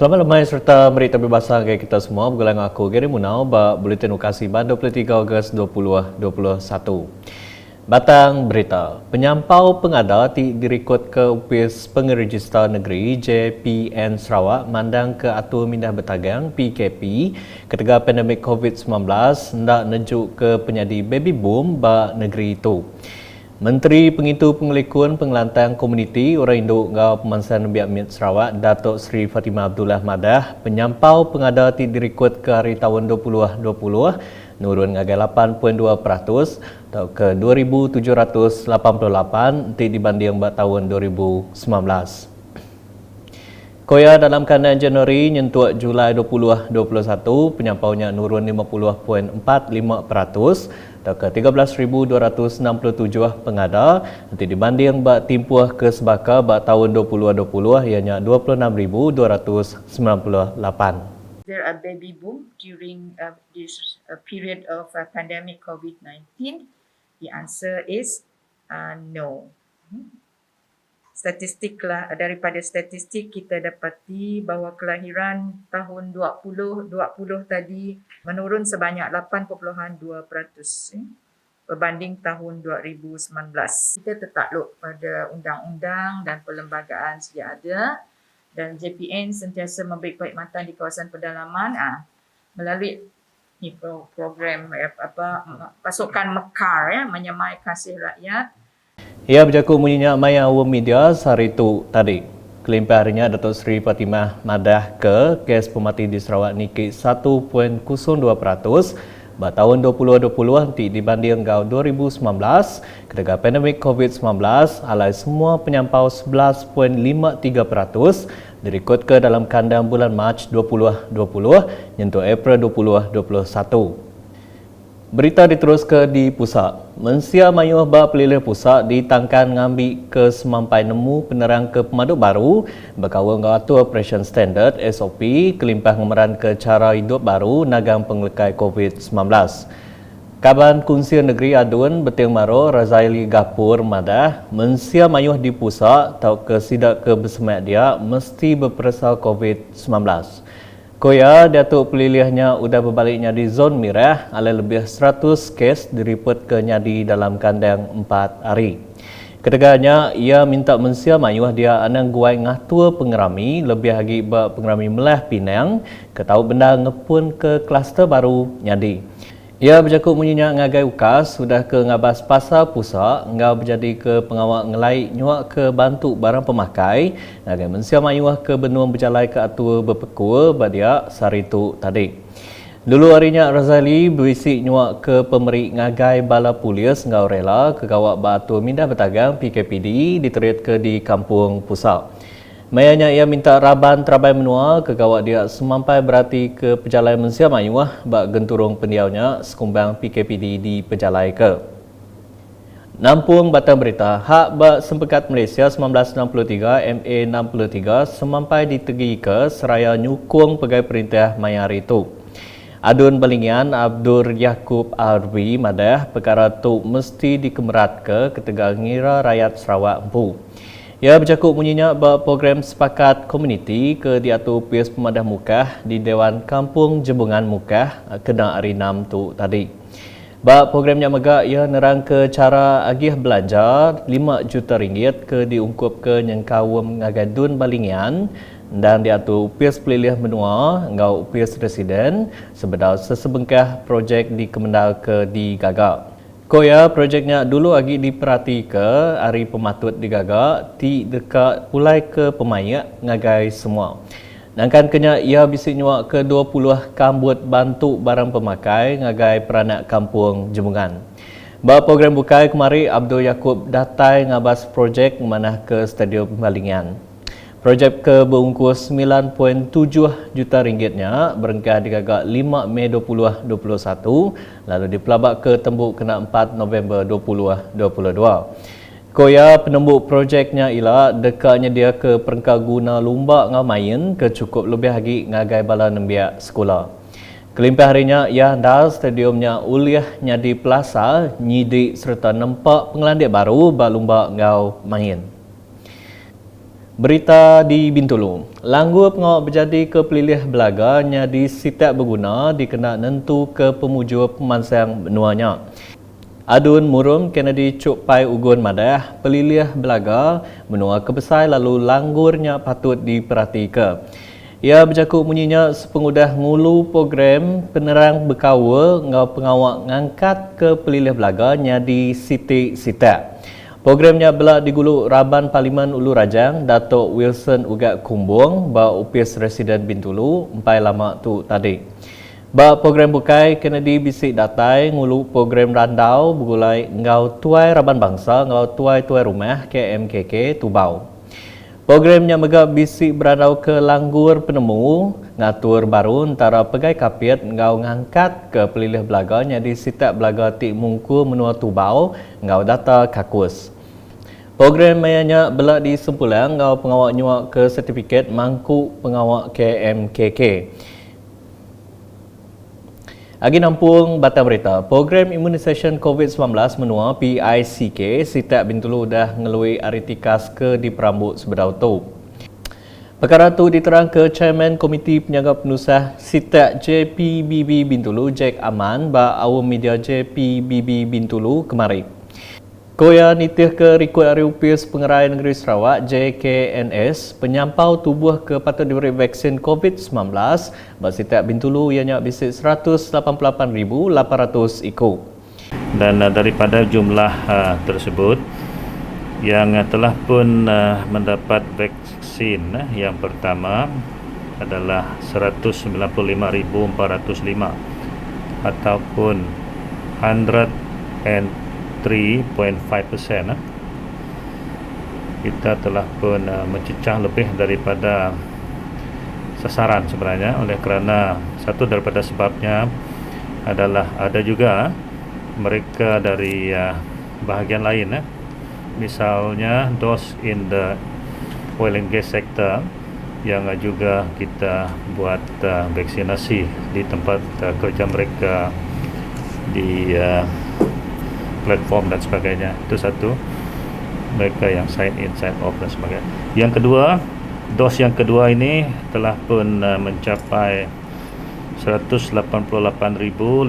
Selamat lemai serta berita berbahasa bagi kita semua. Bergelang aku Gary Munau, Buletin Ukasi Ban 23 Ogos 2021. Batang berita. Penyampau pengada direkod ke Opis Pengeregistar Negeri JPN Sarawak mandang ke Atur Mindah Bertagang PKP ketika pandemik COVID-19 hendak nejuk ke penyadi baby boom ba negeri itu. Menteri Pengitu Pengelikuan Pengelantang Komuniti Orang Induk Ngau Pemansan Biak Mit Sarawak Datuk Seri Fatimah Abdullah Madah penyampau pengada direkod ke hari tahun 2020 nurun ngagai 8.2% atau ke 2,788 dibanding tahun 2019. Koya dalam kandang Januari nyentuh Julai 2021 penyampaunya nurun 50.45% atau ke 13,267 pengada nanti dibanding timpuh ke sebaka tahun 2020 ianya 26,298. There a baby boom during this period of pandemic COVID-19? The answer is no. Daripada statistik kita dapati bahawa kelahiran tahun 2020 tadi menurun sebanyak 8.2% berbanding tahun 2019. Kita tertakluk pada undang-undang dan perlembagaan sedia ada dan JPN sentiasa memberi perkhidmatan di kawasan pedalaman melalui program pasukan Mekar menyemai kasih rakyat. Ia berjaku menyenyak maya awam media sehari itu tadi. Kelimpah harinya Datuk Seri Fatimah Madah ke kes pemati di Sarawak niki 1.02% tahun 2020 nanti dibanding 2019 ketika pandemik COVID-19 alai semua penyampau 11.53% direkod ke dalam kandang bulan Mac 2020 nyentuh April 2021. Berita diterus ke di pusat. Mensia mayuh bak pelilih pusat ditangkan ngambil ke semampai nemu penerang ke pemaduk baru berkawal dengan atur Operation Standard SOP kelimpah ngemeran ke cara hidup baru nagang penglekai COVID-19. Kaban Kunsian Negeri Adun Beting Maro Razaili Gapur Madah mensia mayuh di pusat atau ke sidak ke bersemak dia mesti berperasal COVID-19. Koya Datuk pelilihnya sudah berbaliknya di zon merah alai lebih 100 kes direport ke nyadi dalam kandang 4 hari. Keteganya ia minta mensia mayuh dia anang guai ngatua pengerami lebih lagi pengerami Melah Pinang ke tahu benda ngepun ke kluster baru nyadi. Ia berjakuk menyenyak ngagai ukas sudah ke ngabas pasar pusat ngau berjadi ke pengawal ngelai nyuak ke bantu barang pemakai ngagai mensia mayuah ke benua berjalai ke atur berpekul badia saritu tadi. Dulu harinya Razali berisi nyuak ke pemeri ngagai bala polis ngau rela ke kawak batu Mindah Bertagang PKPD diterit ke di kampung pusat. Mayanya ia minta raban terabai menua ke kawak dia semampai berarti ke pejalai mensia mayuah bak genturung pendiaunya sekumbang PKPD di pejalai ke. Nampung batang berita hak bak sempekat Malaysia 1963 MA 63 semampai ditegi ke seraya nyukung pegawai perintah mayar itu. Adun Balingian Abdur Yaakob Arbi Madah perkara tu mesti dikemerat ke ketegal ngira rakyat Sarawak empu. Ia bercakap menyenyak bahawa program sepakat komuniti ke diatur PS Pemadah Mukah di Dewan Kampung Jembungan Mukah kena hari 6 tu tadi. Bahawa programnya megak ia nerang ke cara agih belanja 5 juta ringgit ke diungkup ke nyengkawum ngagadun Balingian dan diatur PS pelilih menua ngau PS residen sebedal sesebengkah projek di Kemendal ke digagak. Koya projeknya dulu lagi diperhati ke hari pematut digagak ti dekat pulai ke pemayak ngagai semua. Nangkan kenya ia bisik nyuak ke 20 kambut bantu barang pemakai ngagai peranak kampung Jembungan. Bahawa program bukai kemari Abdul Yaakob datai ngabas projek manah ke Stadium Balingian. Projek ke berungkus 9.7 juta ringgitnya berengkah digagak 5 Mei 2021 lalu dipelabak ke tembuk kena 4 November 2022. Koya penembuk projeknya ialah dekatnya dia ke perengkah guna lumba ngamain ke cukup lebih lagi ngagai bala nembiak sekolah. Kelimpah harinya ia dah stadiumnya uliahnya di Plaza nyidik serta nampak pengelandik baru balumba ngau main. Berita di Bintulu. Langgur pengawak berjadi ke pelilih belaga nyadi setiap berguna dikena nentu ke pemujur pemansang benuanya. Adun murum Kennedy Cuk Pai Ugun Madah, pelilih belaga menua kebesar lalu langgurnya patut diperhatikan. Ia bercakap bunyinya sepengudah ngulu program penerang berkawa ngau pengawak ngangkat ke pelilih belaga nyadi sitik-sitak. Programnya belak diguluk Raban Parlimen Ulu Rajang, Datuk Wilson Ugat Kumbung, ba upis Residen Bintulu, empai lama tu tadi. Ba program bukai Kennedy bisik datai ngulu program randau bergulai ngau tuai Raban Bangsa, ngau tuai-tuai rumah KMKK Tubau. Programnya megak bisik berandau ke langgur penemu, ngatur baru antara pegai kapiat ngau ngangkat ke pelilih belaga nyadi sitak belaga tik mungku menua Tubau ngau data kakus. Program mayanya belak di sempulang ngau pengawak nyuak ke sertifikat mangku pengawak KMKK. Agi nampung batang berita, program imunisasi COVID-19 menua PICK sitak Bintulu dah ngelui aritikas ke di Perambut sebedau tu. Perkara tu diterang ke Chairman Komiti Penjaga Penusah sitak JPBB Bintulu Jack Aman ba awam media JPBB Bintulu kemarin. Koya nitih ke Rikut Ariupis Pengerai Negeri Sarawak JKNS penyampau tubuh ke patut diberi vaksin COVID-19 bersitak Bintulu ianya bisik 188,800 ikut. Dan daripada jumlah tersebut yang telah pun mendapat vaksin yang pertama adalah 195,405 ataupun 3.5%. Kita telah pun mencecah lebih daripada sasaran sebenarnya, oleh kerana satu daripada sebabnya adalah ada juga mereka dari bahagian lain, misalnya those in the oil and gas sector yang juga kita buat vaksinasi di tempat kerja mereka, di platform dan sebagainya. Itu satu, mereka yang sign in, sign off dan sebagainya. Yang kedua, dos yang kedua ini telah pun mencapai 188,536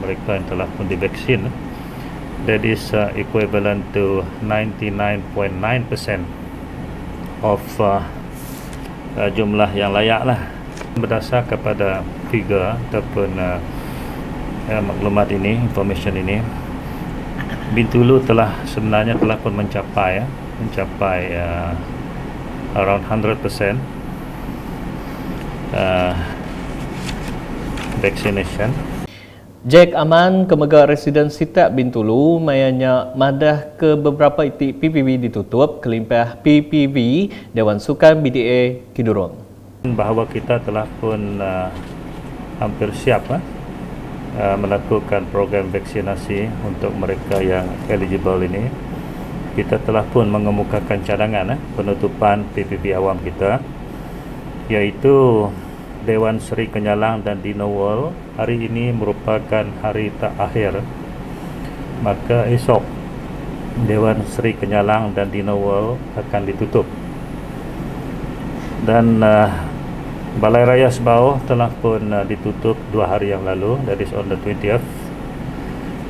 mereka yang telah pun divaksin. That is equivalent to 99.9% of jumlah yang layak lah. Berdasar kepada figure ataupun maklumat ini, information ini, Bintulu telah sebenarnya telah pun mencapai around 100% vaccination. Jack Aman kemega residen sitak Bintulu mayanya madah ke beberapa itik PPV ditutup kelimpah PPV Dewan Sukan BDA Kidurong. Bahawa kita telah pun hampir siap melakukan program vaksinasi untuk mereka yang eligible ini. Kita telah pun mengemukakan cadangan penutupan PPV awam kita, iaitu Dewan Seri Kenyalang dan Dino World. Hari ini merupakan hari terakhir, maka esok Dewan Seri Kenyalang dan Dino World akan ditutup. Dan Balai Raya Sebau telah pun ditutup 2 hari yang lalu, that is on the 20th.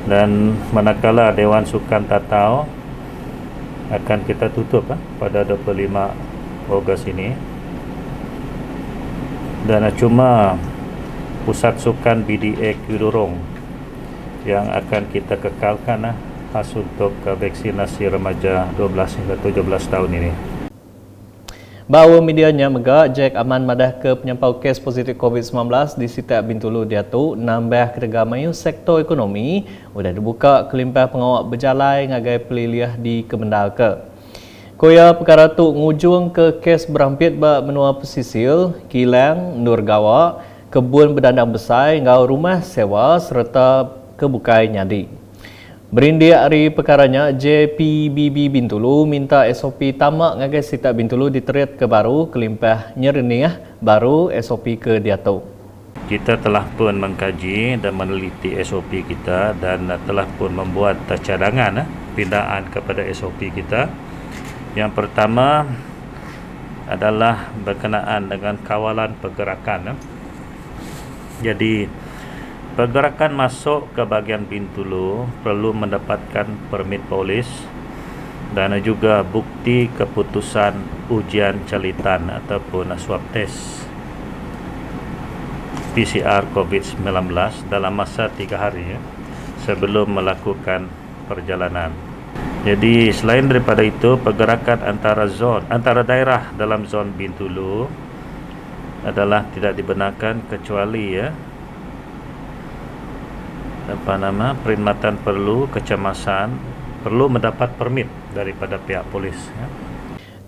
Dan manakala Dewan Sukan Tatau akan kita tutup pada 25 Ogos ini. Dan cuma Pusat Sukan BDA Kidurong yang akan kita kekalkan khas untuk vaksinasi remaja 12 hingga 17 tahun ini. Bahawa medianya megak Jack Aman madah ke penyampau kes positif COVID-19 di sitak Bintulu Diatu nambah ketega mayu sektor ekonomi sudah dibuka kelimpah pengawak berjalai ngagai peliliah di Kemendal ke. Koya perkara tu ngujung ke kes berampit ba menua pesisir, kilang, Nurgawa, kebun berdandang besar, ngau rumah sewa serta kebukai nyadi. Berindik hari perkaranya, JPBB Bintulu minta SOP tamak ngagai sitak Bintulu diterit ke baru kelimpah nyereniah baru SOP ke Diatu. Kita telah pun mengkaji dan meneliti SOP kita dan telah pun membuat cadangan pindaan kepada SOP kita Yang pertama adalah berkenaan dengan kawalan pergerakan. Jadi pergerakan masuk ke bahagian Bintulu perlu mendapatkan permit polis dan juga bukti keputusan ujian calitan ataupun swab test PCR COVID-19 dalam masa 3 hari sebelum melakukan perjalanan. Jadi selain daripada itu, pergerakan antara daerah dalam zon Bintulu adalah tidak dibenarkan kecuali perkhidmatan kecemasan perlu mendapat permit daripada pihak polis.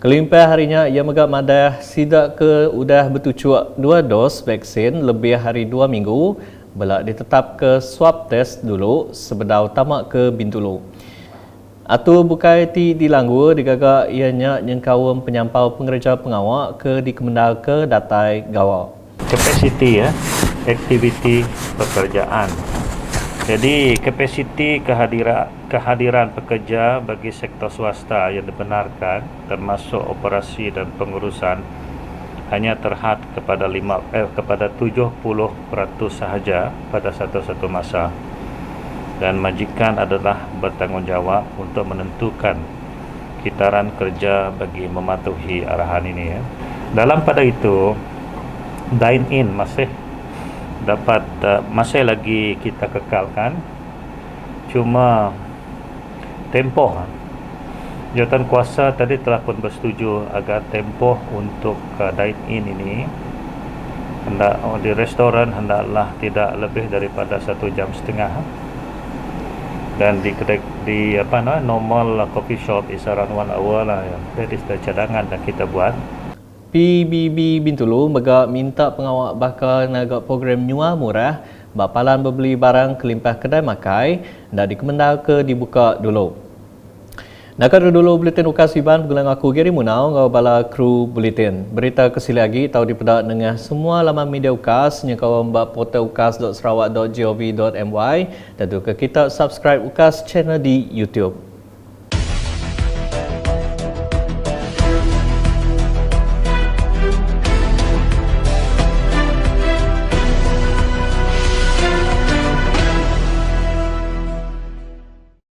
Kelimpah harinya ia megap madah sidak ke udah bertucuk 2 dos vaksin lebih hari 2 minggu belak ditetap ke swab test dulu sebedau tamak ke Bintulu. Atu bukai ti dilanggu digagak ianya nyengkawam penyampau pengerja pengawak ke dikemendal ke datai gawa. Kapasiti aktiviti pekerjaan. Jadi kapasiti kehadiran pekerja bagi sektor swasta yang dibenarkan termasuk operasi dan pengurusan hanya terhad kepada 70% sahaja pada satu masa. Dan majikan adalah bertanggungjawab untuk menentukan kitaran kerja bagi mematuhi arahan ini. Dalam pada itu, dine-in masih lagi kita kekalkan. Cuma tempoh jawatan kuasa tadi telah pun bersetuju agar tempoh untuk dine-in ini di restoran hendaklah tidak lebih daripada 1.5 jam. Dan di normal coffee shop is around 1 hour lah. Jadi sudah cadangan dan kita buat. PBB Bintulu megak minta pengawak bakal nagak program nyua murah bapalan berbeli barang kelimpah kedai makai dan dikemendal ke dibuka dulu. Nakar dulu Buletin Ukas Iban bergulang aku Gary Munau ngau bala kru Buletin. Berita kesili lagi tahu dipedak dengan semua laman media Ukas nyekau mbak portal ukas.sarawak.gov.my dan juga kita subscribe Ukas channel di YouTube.